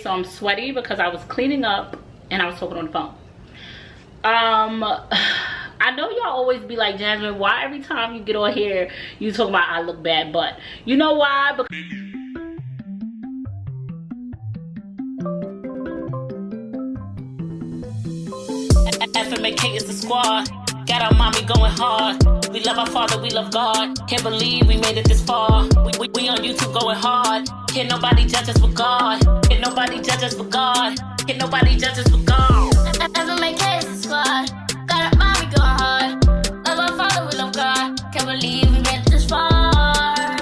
So I'm sweaty because I was cleaning up and I was talking on the phone. I know y'all always be like, Jasmine, why every time you get on here you talk about I look bad, but you know why? Because FMAK is the squad. Got our mommy going hard. We love our father, we love God. Can't believe we made it this far. We on YouTube going hard. Can't nobody judge us with God. Can't nobody judge us with God. Can't nobody judge us with God. FMAK is the squad. Got our mommy going hard. Love our father, we love God. Can't believe we made it this far.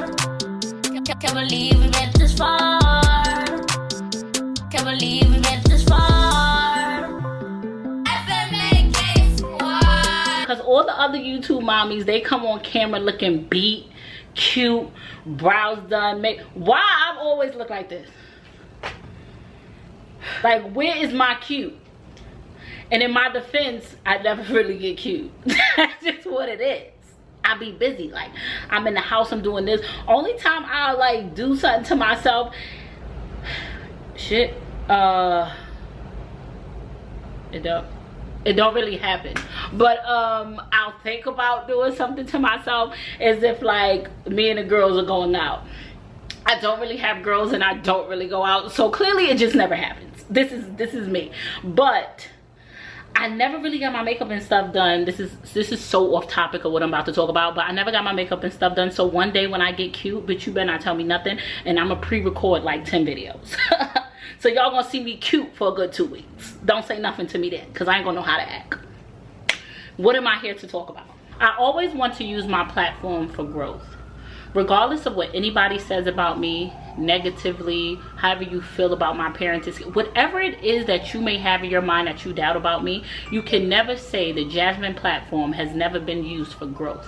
Can't believe we made it this far. Can't believe we made it this far. Because all the other YouTube mommies, they come on camera looking beat, cute, brows done, why I've always looked like this? Like, where is my cute? And in my defense, I never really get cute. That's just what it is. I be busy. Like, I'm in the house, I'm doing this. Only time I like do something to myself, shit, it don't really happen, but I'll think about doing something to myself as if like me and the girls are going out. I don't really have girls and I don't really go out, so clearly it just never happens. This is me. But I never really got my makeup and stuff done. This is so off topic of what I'm about to talk about, but I never got my makeup and stuff done. So one day when I get cute, bitch, you better not tell me nothing, and I'm gonna pre-record like 10 videos. So y'all gonna see me cute for a good 2 weeks. Don't say nothing to me then, because I ain't gonna know how to act. What am I here to talk about? I always want to use my platform for growth. Regardless of what anybody says about me, negatively, however you feel about my parenting, whatever it is that you may have in your mind that you doubt about me, you can never say the Jasmine platform has never been used for growth.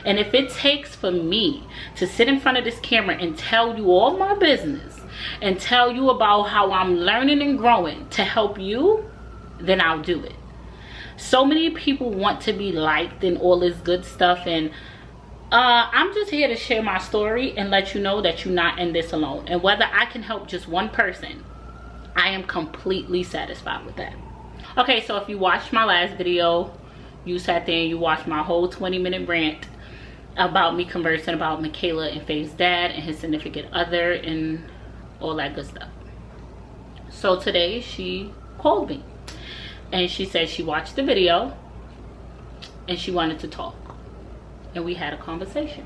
And if it takes for me to sit in front of this camera and tell you all my business, and tell you about how I'm learning and growing to help you, then I'll do it. So many people want to be liked and all this good stuff, and I'm just here to share my story and let you know that you're not in this alone. And whether I can help just one person, I am completely satisfied with that. Okay, so if you watched my last video, you sat there and you watched my whole 20-minute rant about me conversing about Makayla and Faith's dad and his significant other and all that good stuff. So today she called me and she said she watched the video and she wanted to talk, and we had a conversation.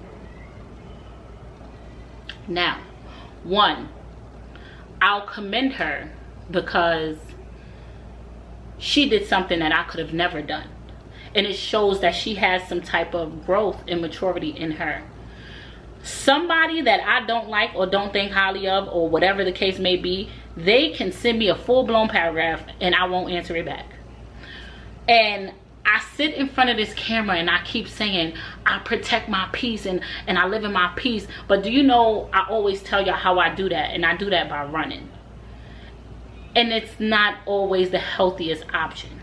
Now, one, I'll commend her because she did something that I could have never done, and it shows that she has some type of growth and maturity in her. Somebody that I don't like or don't think highly of, or whatever the case may be, they can send me a full-blown paragraph and I won't answer it back. And I sit in front of this camera and I keep saying I protect my peace and I live in my peace, but do you know, I always tell y'all how I do that, and I do that by running. And it's not always the healthiest option.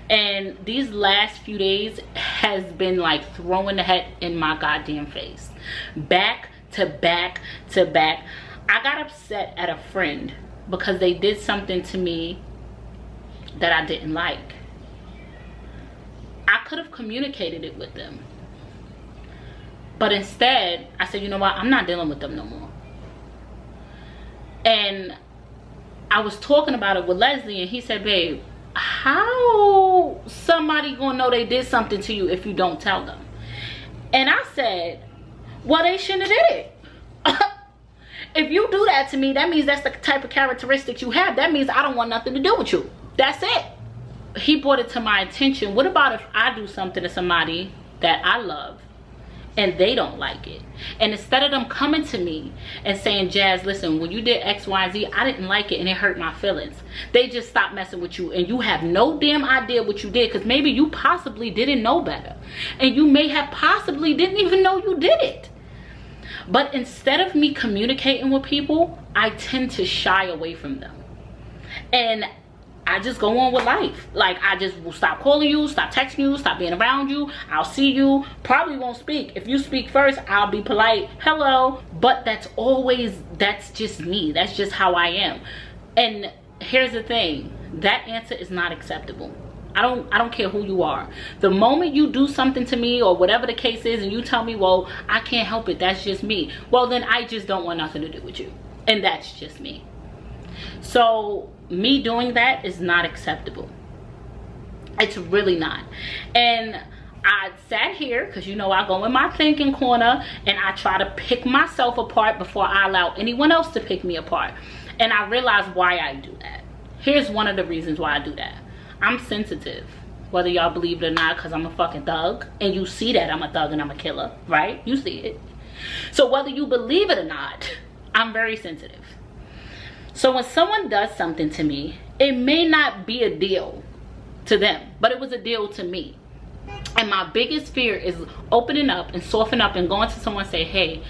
And these last few days has been like throwing the head in my goddamn face. Back to back to back. I got upset at a friend because they did something to me that I didn't like. I could have communicated it with them. But instead, I said, you know what? I'm not dealing with them no more. And I was talking about it with Leslie, and he said, babe, how somebody gonna know they did something to you if you don't tell them? And I said, well, they shouldn't have did it. If you do that to me, that means that's the type of characteristics you have. That means I don't want nothing to do with you. That's it. He brought it to my attention. What about if I do something to somebody that I love and they don't like it? And instead of them coming to me and saying, Jazz, listen, when you did X, Y, Z, I didn't like it and it hurt my feelings. They just stopped messing with you and you have no damn idea what you did, because maybe you possibly didn't know better. And you may have possibly didn't even know you did it. But instead of me communicating with people, I tend to shy away from them. And I just go on with life. Like, I just will stop calling you, stop texting you, stop being around you. I'll see you, probably won't speak. If you speak first, I'll be polite, hello. But that's just me. That's just how I am. And here's the thing, that answer is not acceptable. I don't care who you are. The moment you do something to me or whatever the case is and you tell me, well, I can't help it, that's just me, well, then I just don't want nothing to do with you, and that's just me. So me doing that is not acceptable. It's really not. And I sat here because, you know, I go in my thinking corner and I try to pick myself apart before I allow anyone else to pick me apart. And I realize why I do that. Here's one of the reasons why I do that. I'm sensitive, whether y'all believe it or not, because I'm a fucking thug. And you see that I'm a thug and I'm a killer, right? You see it. So whether you believe it or not, I'm very sensitive. So when someone does something to me, it may not be a deal to them, but it was a deal to me. And my biggest fear is opening up and softening up and going to someone and say, hey,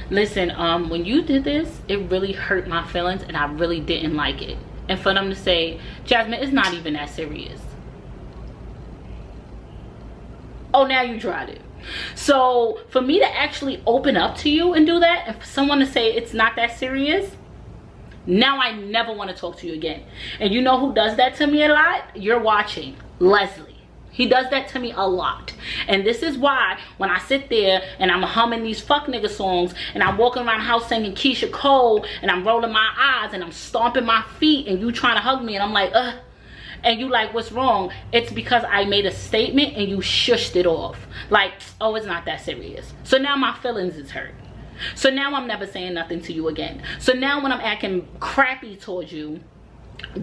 listen, when you did this, it really hurt my feelings and I really didn't like it. And for them to say, Jasmine, it's not even that serious. Oh, now you tried it. So for me to actually open up to you and do that, and for someone to say it's not that serious, now I never want to talk to you again. And you know who does that to me a lot? You're watching. Leslie. He does that to me a lot. And this is why when I sit there and I'm humming these fuck nigga songs and I'm walking around the house singing Keisha Cole and I'm rolling my eyes and I'm stomping my feet and you trying to hug me and I'm like, ugh. And you like, what's wrong? It's because I made a statement and you shushed it off. Like, oh, it's not that serious. So now my feelings is hurt. So now I'm never saying nothing to you again. So now when I'm acting crappy towards you,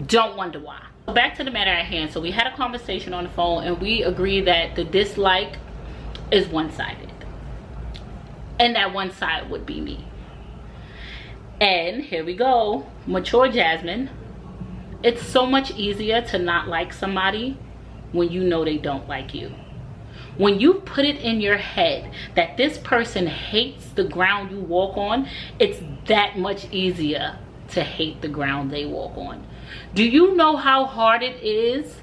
don't wonder why. Back to the matter at hand. So we had a conversation on the phone and we agreed that the dislike is one-sided. And that one side would be me. And here we go. Mature Jasmine. It's so much easier to not like somebody when you know they don't like you. When you put it in your head that this person hates the ground you walk on, it's that much easier to hate the ground they walk on. Do you know how hard it is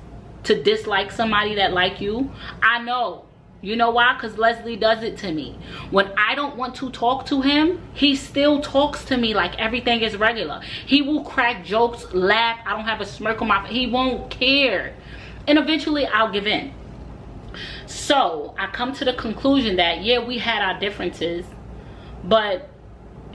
to dislike somebody that like you? I know. You know why? Because Leslie does it to me. When I don't want to talk to him, he still talks to me like everything is regular. He will crack jokes, laugh. I don't have a smirk on my face. He won't care. And eventually I'll give in. So I come to the conclusion that, yeah, we had our differences, but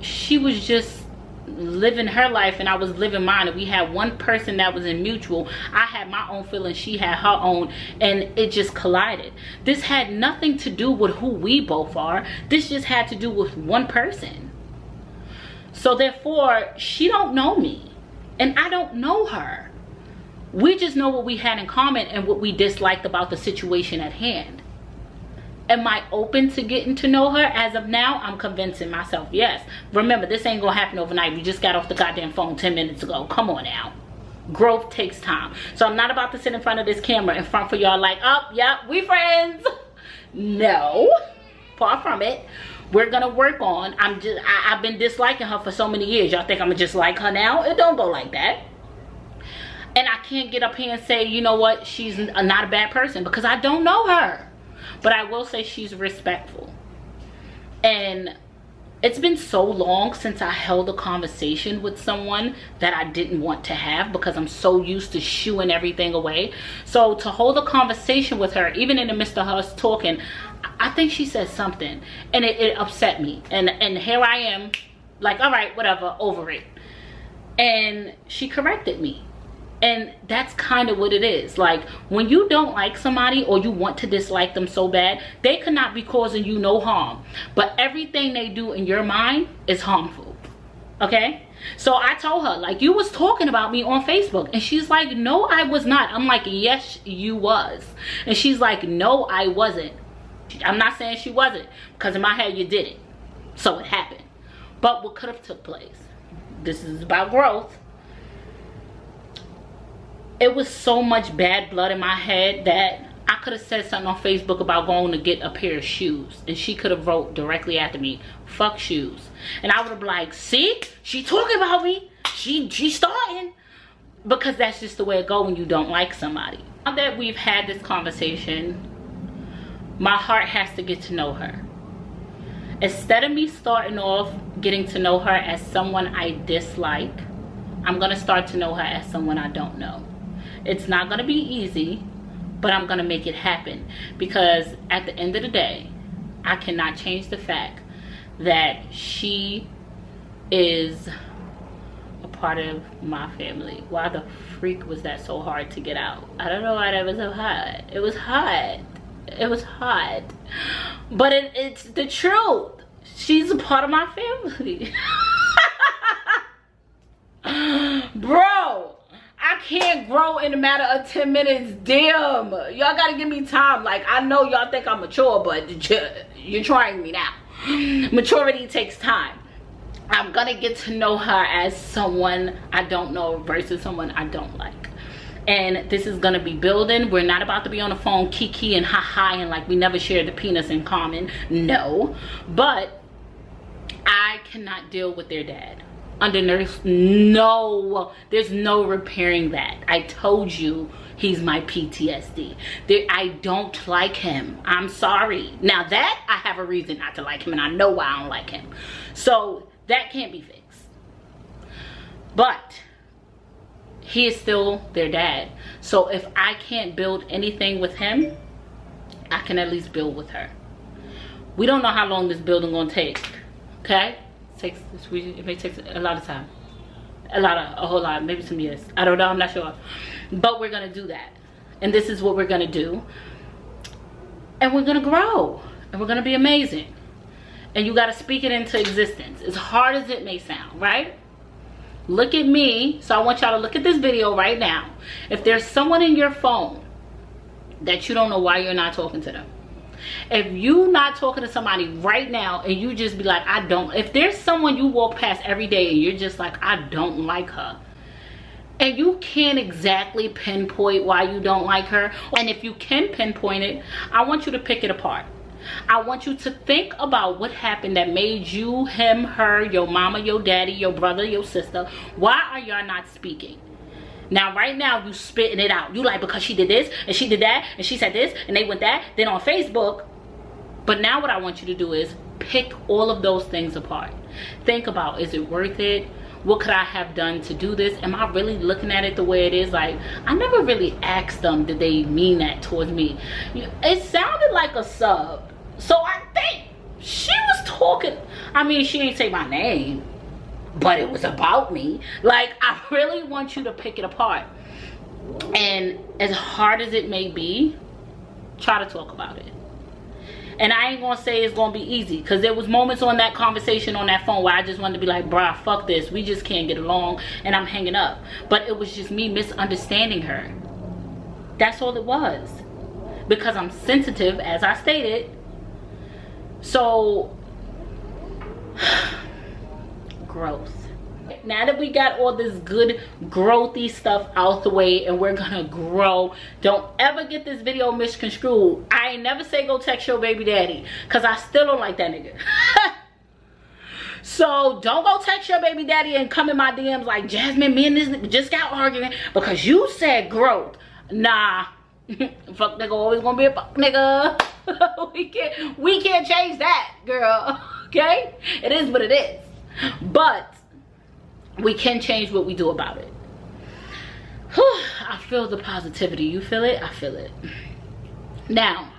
she was just living her life and I was living mine, and we had one person that was in mutual. I had my own feelings, she had her own, and it just collided. This had nothing to do with who we both are. This just had to do with one person. So therefore, she don't know me and I don't know her. We just know what we had in common and what we disliked about the situation at hand. Am I open to getting to know her? As of now, I'm convincing myself, yes. Remember, this ain't gonna happen overnight. We just got off the goddamn phone 10 minutes ago. Come on now. Growth takes time. So I'm not about to sit in front of this camera in front for y'all like, oh, yep, we friends. No, far from it. We're gonna work on, I've been disliking her for so many years. Y'all think I'm gonna just like her now? It don't go like that. And I can't get up here and say, you know what, she's not a bad person, because I don't know her. But I will say she's respectful. And it's been so long since I held a conversation with someone that I didn't want to have, because I'm so used to shooing everything away. So to hold a conversation with her, even in the midst of us talking, I think she said something and it upset me. And here I am like, all right, whatever, over it. And she corrected me. And that's kind of what it is. Like, when you don't like somebody or you want to dislike them so bad, they could not be causing you no harm, but everything they do in your mind is harmful. Okay? So I told her, like, you was talking about me on Facebook. And she's like, no, I was not. I'm like, yes, you was. And she's like, no, I wasn't. I'm not saying she wasn't, because in my head you did it. So it happened. But what could have took place? This is about growth. It was so much bad blood in my head that I could have said something on Facebook about going to get a pair of shoes, and she could have wrote directly after me, fuck shoes. And I would have been like, see, she talking about me, she starting. Because that's just the way it go when you don't like somebody. Now that we've had this conversation, my heart has to get to know her. Instead of me starting off getting to know her as someone I dislike, I'm gonna start to know her as someone I don't know. It's not gonna be easy, but I'm gonna make it happen, because at the end of the day, I cannot change the fact that she is a part of my family. Why the freak was that so hard to get out? I don't know why that was so hard. It was hard. It was hard. But it's the truth. She's a part of my family. Bro, I can't grow in a matter of 10 minutes. Damn. Y'all gotta give me time. Like, I know y'all think I'm mature, but you're trying me now. Maturity takes time. I'm gonna get to know her as someone I don't know versus someone I don't like. And this is gonna be building. We're not about to be on the phone kiki and ha and like we never shared the penis in common. No. But I cannot deal with their dad. Under nurse, no, there's no repairing that. I told you he's my PTSD. I don't like him. I'm sorry. Now that I have a reason not to like him, and I know why I don't like him. So that can't be fixed. But he is still their dad. So if I can't build anything with him, I can at least build with her. We don't know how long this building gonna take. Okay? It may take a lot of time. A whole lot, maybe some years. I don't know, I'm not sure. But we're gonna do that. And this is what we're gonna do. And we're gonna grow. And we're gonna be amazing. And you gotta speak it into existence. As hard as it may sound, right? Look at me. So I want y'all to look at this video right now. If there's someone in your phone that you don't know why you're not talking to them. If you not talking to somebody right now and you just be like, if there's someone you walk past every day and you're just like, I don't like her, and you can't exactly pinpoint why you don't like her, and if you can pinpoint it, I want you to pick it apart. I want you to think about what happened that made you, him, her, your mama, your daddy, your brother, your sister. Why are y'all not speaking? Now, right now, you spitting it out. You like, because she did this, and she did that, and she said this, and they went that, then on Facebook. But now what I want you to do is pick all of those things apart. Think about, is it worth it? What could I have done to do this? Am I really looking at it the way it is? Like, I never really asked them, did they mean that towards me? It sounded like a sub. So I think she was talking. I mean, she didn't say my name, but it was about me. Like, I really want you to pick it apart. And as hard as it may be, try to talk about it. And I ain't gonna say it's gonna be easy, because there was moments on that conversation on that phone where I just wanted to be like, bruh, fuck this, we just can't get along, and I'm hanging up. But it was just me misunderstanding her. That's all it was. Because I'm sensitive, as I stated. So growth. Now that we got all this good growthy stuff out the way and we're gonna grow, don't ever get this video misconstrued. I ain't never say go text your baby daddy, because I still don't like that nigga. So don't go text your baby daddy and come in my DMs like, Jasmine, me and this nigga just got arguing because you said growth. Nah. Fuck nigga always gonna be a fuck nigga. we can't change that, girl. Okay, it is what it is, but we can change what we do about it. I feel the positivity. You feel it? I feel it. Now,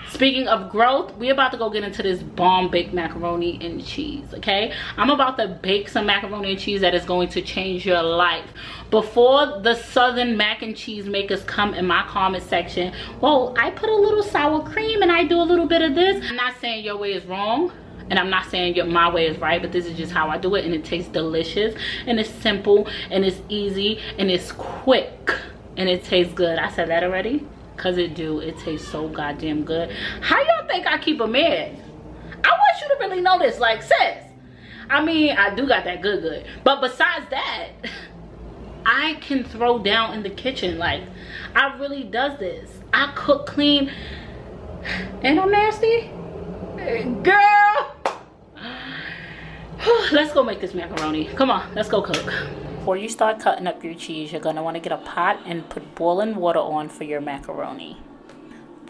speaking of growth, we're about to go get into this bomb baked macaroni and cheese, okay? I'm about to bake some macaroni and cheese that is going to change your life. Before the southern mac and cheese makers come in my comment section, well, I put a little sour cream and I do a little bit of this. I'm not saying your way is wrong, and I'm not saying my way is right, but this is just how I do it, and it tastes delicious, and it's simple, and it's easy, and it's quick, and it tastes good. I said that already? Because it tastes so goddamn good. How y'all think I keep a man? I want you to really know this, like, sis. I mean, I do got that good. But besides that, I can throw down in the kitchen. Like, I really does this. I cook clean. Ain't no nasty? Girl! Let's go make this macaroni. Come on, let's go cook. Before you start cutting up your cheese, you're going to want to get a pot and put boiling water on for your macaroni.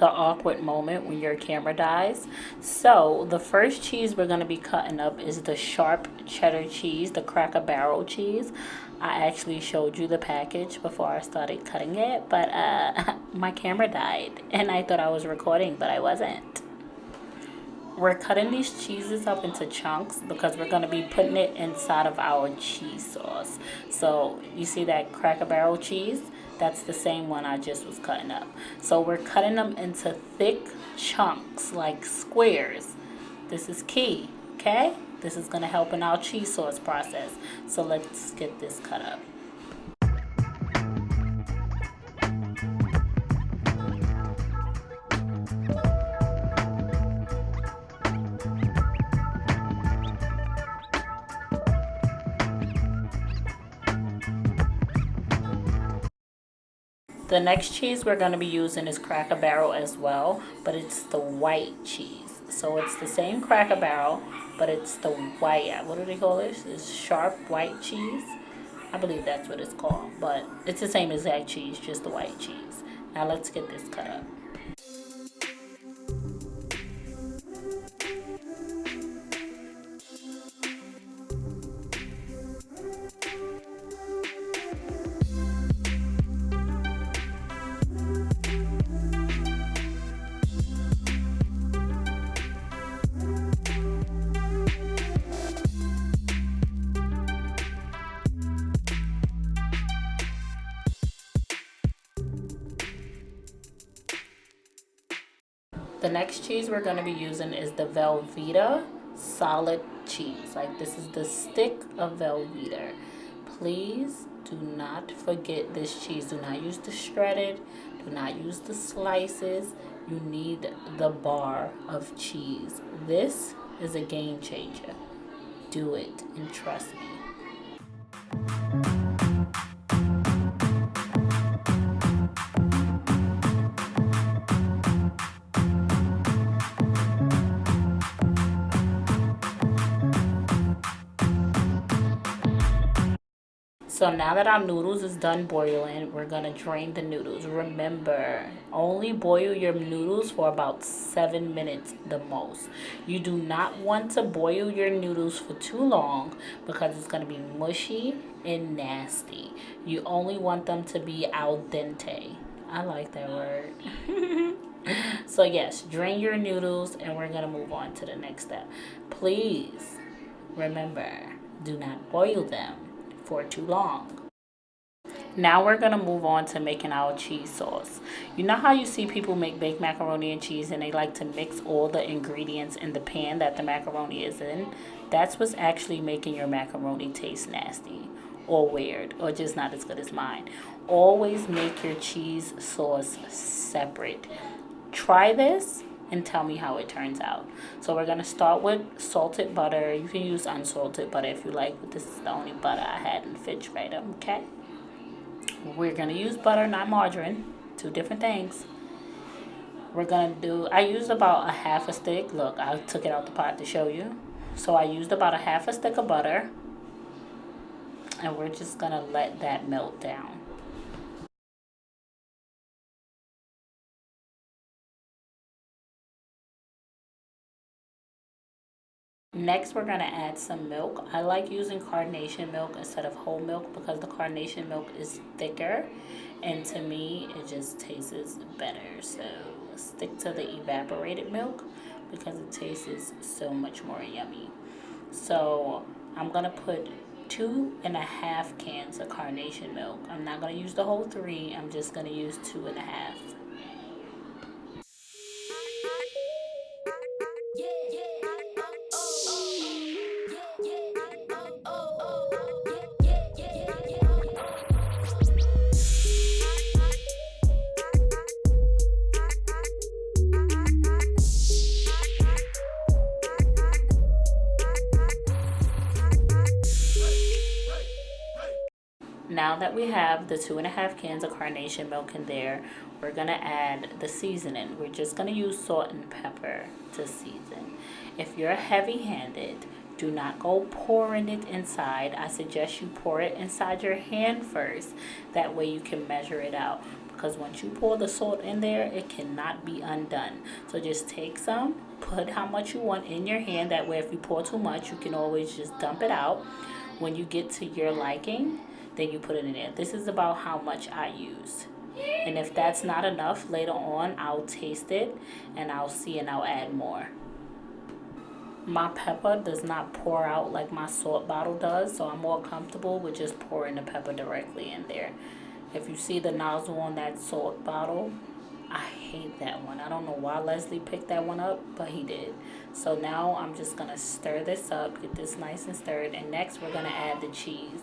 the awkward moment when your camera dies. So the first cheese we're going to be cutting up is the sharp cheddar cheese, the Cracker Barrel cheese. I actually showed you the package before I started cutting it, but my camera died and I thought I was recording, but I wasn't. We're cutting these cheeses up into chunks because we're going to be putting it inside of our cheese sauce. So you see that Cracker Barrel cheese? That's the same one I just was cutting up. So we're cutting them into thick chunks, like squares. This is key, okay? This is going to help in our cheese sauce process. So let's get this cut up. The next cheese we're going to be using is Cracker Barrel as well, but it's the white cheese. So it's the same Cracker Barrel, but it's the white, what do they call this? It's sharp white cheese. I believe that's what it's called, but it's the same exact cheese, just the white cheese. Now let's get this cut up. The next cheese we're going to be using is the Velveeta solid cheese. Like, this is the stick of Velveeta. Please do not forget this cheese. Do not use the shredded. Do not use the slices. You need the bar of cheese. This is a game changer. Do it and trust me. So now that our noodles is done boiling, we're going to drain the noodles. Remember, only boil your noodles for about 7 minutes the most. You do not want to boil your noodles for too long because it's going to be mushy and nasty. You only want them to be al dente. I like that word. So yes, drain your noodles and we're going to move on to the next step. Please remember, do not boil them for too long. Now we're going to move on to making our cheese sauce. You know how you see people make baked macaroni and cheese and they like to mix all the ingredients in the pan that the macaroni is in? That's what's actually making your macaroni taste nasty or weird or just not as good as mine. Always make your cheese sauce separate. Try this and tell me how it turns out. So we're going to start with salted butter. You can use unsalted butter if you like, but this is the only butter I had in the refrigerator, okay? We're going to use butter, not margarine. Two different things. We're going to do, I used about a half a stick. Look, I took it out the pot to show you. So I used about a half a stick of butter. And we're just going to let that melt down. Next, we're going to add some milk. I like using carnation milk instead of whole milk because the carnation milk is thicker. And to me, it just tastes better. So stick to the evaporated milk because it tastes so much more yummy. So I'm going to put 2.5 cans of carnation milk. I'm not going to use the whole 3. I'm just going to use 2.5. Now that we have the 2.5 cans of carnation milk in there, we're going to add the seasoning. We're just going to use salt and pepper to season. If you're heavy-handed, Do not go pouring it inside. I suggest you pour it inside your hand first. That way you can measure it out. Because once you pour the salt in there, it cannot be undone. So just take some, put how much you want in your hand. That way if you pour too much, you can always just dump it out. When you get to your liking, then you put it in there. This is about how much I used. And if that's not enough, later on I'll taste it and I'll see and I'll add more. My pepper does not pour out like my salt bottle does, so I'm more comfortable with just pouring the pepper directly in there. If you see the nozzle on that salt bottle, I hate that one. I don't know why Leslie picked that one up, but he did. So now I'm just going to stir this up, get this nice and stirred, and next we're going to add the cheese.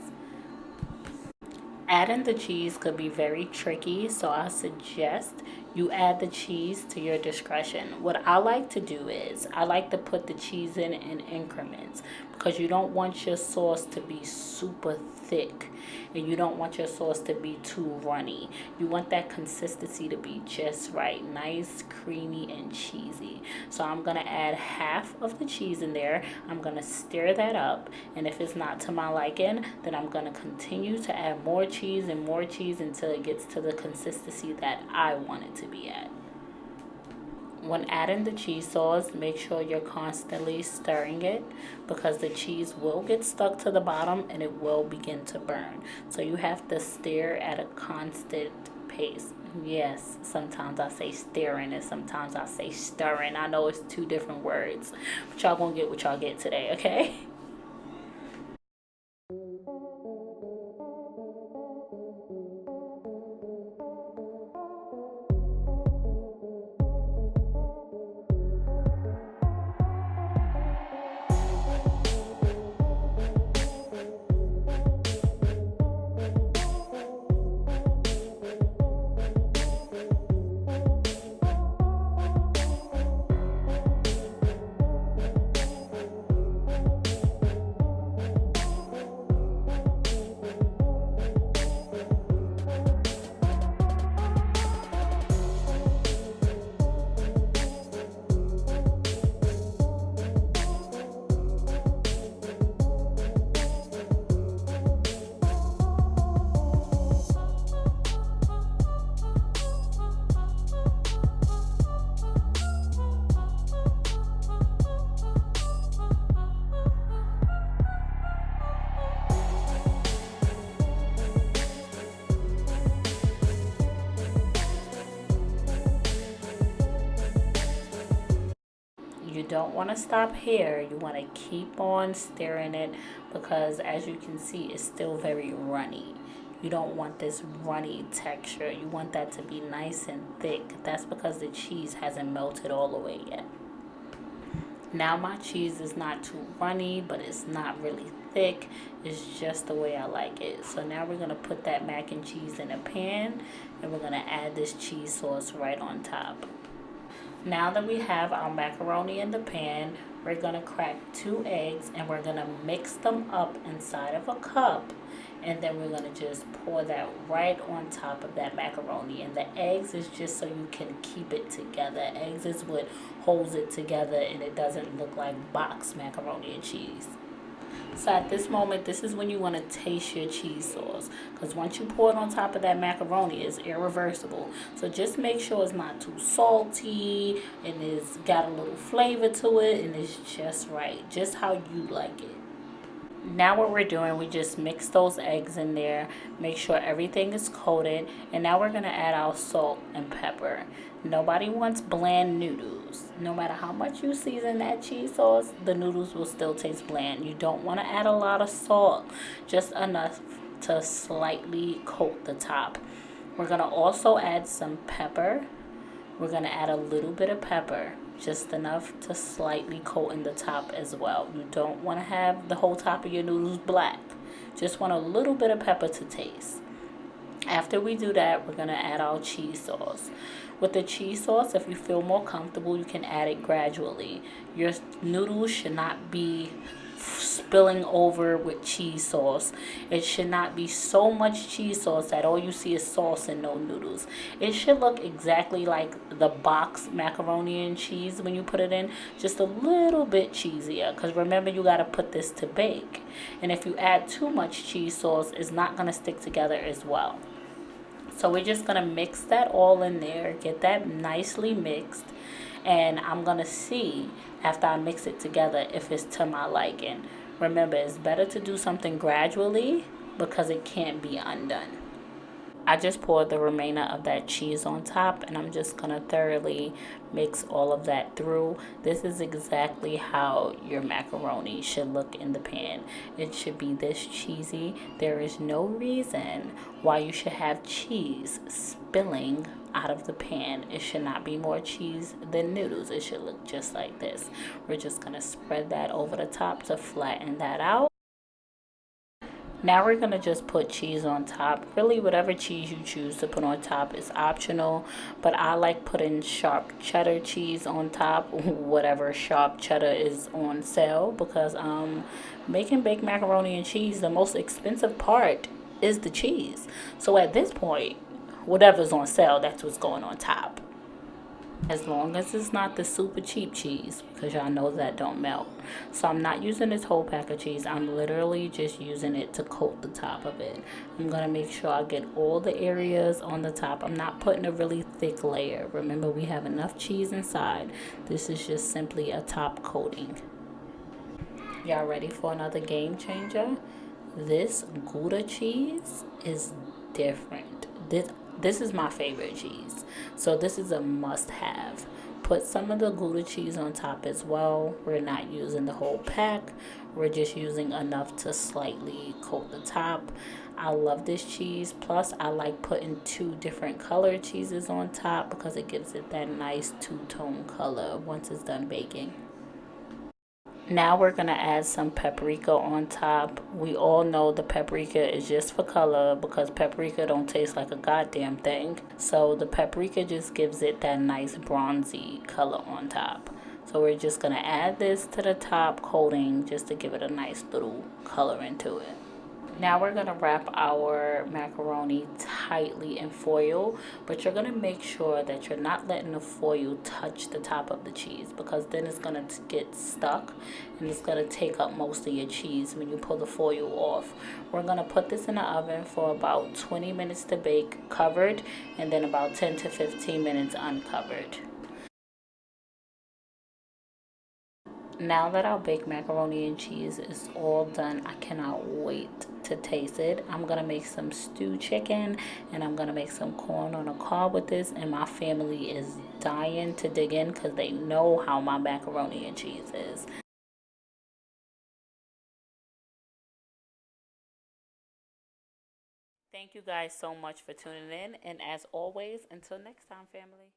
Adding the cheese could be very tricky, so I suggest you add the cheese to your discretion. What I like to do is I like to put the cheese in increments because you don't want your sauce to be super thick and you don't want your sauce to be too runny. You want that consistency to be just right, nice, creamy, and cheesy. So I'm going to add half of the cheese in there. I'm going to stir that up, and if it's not to my liking, then I'm going to continue to add more cheese and more cheese until it gets to the consistency that I want it to be at. When adding the cheese sauce, make sure you're constantly stirring it because the cheese will get stuck to the bottom and it will begin to burn. So you have to stir at a constant pace. Yes, sometimes I say stirring and sometimes I say stirring. I know it's two different words, but y'all gonna get what y'all get today, okay? You don't want to stop here. You want to keep on stirring it because as you can see, it's still very runny. You don't want this runny texture. You want that to be nice and thick. That's because the cheese hasn't melted all the way yet. Now my cheese is not too runny, but it's not really thick. It's just the way I like it. So now we're going to put that mac and cheese in a pan and we're going to add this cheese sauce right on top. Now that we have our macaroni in the pan, we're going to crack 2 eggs and we're going to mix them up inside of a cup. And then we're going to just pour that right on top of that macaroni. And the eggs is just so you can keep it together. Eggs is what holds it together and it doesn't look like boxed macaroni and cheese. So at this moment, this is when you want to taste your cheese sauce. Because once you pour it on top of that macaroni, it's irreversible. So just make sure it's not too salty and it's got a little flavor to it and it's just right. Just how you like it. Now what we're doing, we just mix those eggs in there, make sure everything is coated, and now we're going to add our salt and pepper. Nobody wants bland noodles. No matter how much you season that cheese sauce, the noodles will still taste bland. You don't want to add a lot of salt, just enough to slightly coat the top. We're going to also add some pepper. We're going to add a little bit of pepper. Just enough to slightly coat in the top as well. You don't want to have the whole top of your noodles black. Just want a little bit of pepper to taste. After we do that, we're going to add our cheese sauce. With the cheese sauce, if you feel more comfortable, you can add it gradually. Your noodles should not be spilling over with cheese sauce. It should not be so much cheese sauce that all you see is sauce and no noodles. It should look exactly like the box macaroni and cheese when you put it in, just a little bit cheesier, because remember, you got to put this to bake. And if you add too much cheese sauce, it's not going to stick together as well. So we're just going to mix that all in there, get that nicely mixed, and I'm going to see after I mix it together if it's to my liking. Remember, it's better to do something gradually because it can't be undone. I just poured the remainder of that cheese on top, and I'm just going to thoroughly mix all of that through. This is exactly how your macaroni should look in the pan. It should be this cheesy. There is no reason why you should have cheese spilling out of the pan. It should not be more cheese than noodles. It should look just like this. We're just going to spread that over the top to flatten that out. Now we're going to just put cheese on top. Really, whatever cheese you choose to put on top is optional, but I like putting sharp cheddar cheese on top, whatever sharp cheddar is on sale, because making baked macaroni and cheese, the most expensive part is the cheese. So at this point, whatever's on sale, that's what's going on top. As long as it's not the super cheap cheese, because y'all know that don't melt. So I'm not using this whole pack of cheese. I'm literally just using it to coat the top of it. I'm going to make sure I get all the areas on the top. I'm not putting a really thick layer. Remember, we have enough cheese inside. This is just simply a top coating. Y'all ready for another game changer? This Gouda cheese is different. This is my favorite cheese. So this is a must-have. Put some of the Gouda cheese on top as well. We're not using the whole pack. We're just using enough to slightly coat the top. I love this cheese. Plus, I like putting 2 different colored cheeses on top because it gives it that nice two-tone color once it's done baking. Now we're going to add some paprika on top. We all know the paprika is just for color because paprika don't taste like a goddamn thing. So the paprika just gives it that nice bronzy color on top. So we're just going to add this to the top coating just to give it a nice little color into it. Now we're going to wrap our macaroni tightly in foil, but you're going to make sure that you're not letting the foil touch the top of the cheese, because then it's going to get stuck and it's going to take up most of your cheese when you pull the foil off. We're going to put this in the oven for about 20 minutes to bake covered, and then about 10 to 15 minutes uncovered. Now that our baked macaroni and cheese is all done, I cannot wait to taste it. I'm going to make some stewed chicken, and I'm going to make some corn on the cob with this, and my family is dying to dig in because they know how my macaroni and cheese is. Thank you guys so much for tuning in, and as always, until next time, family.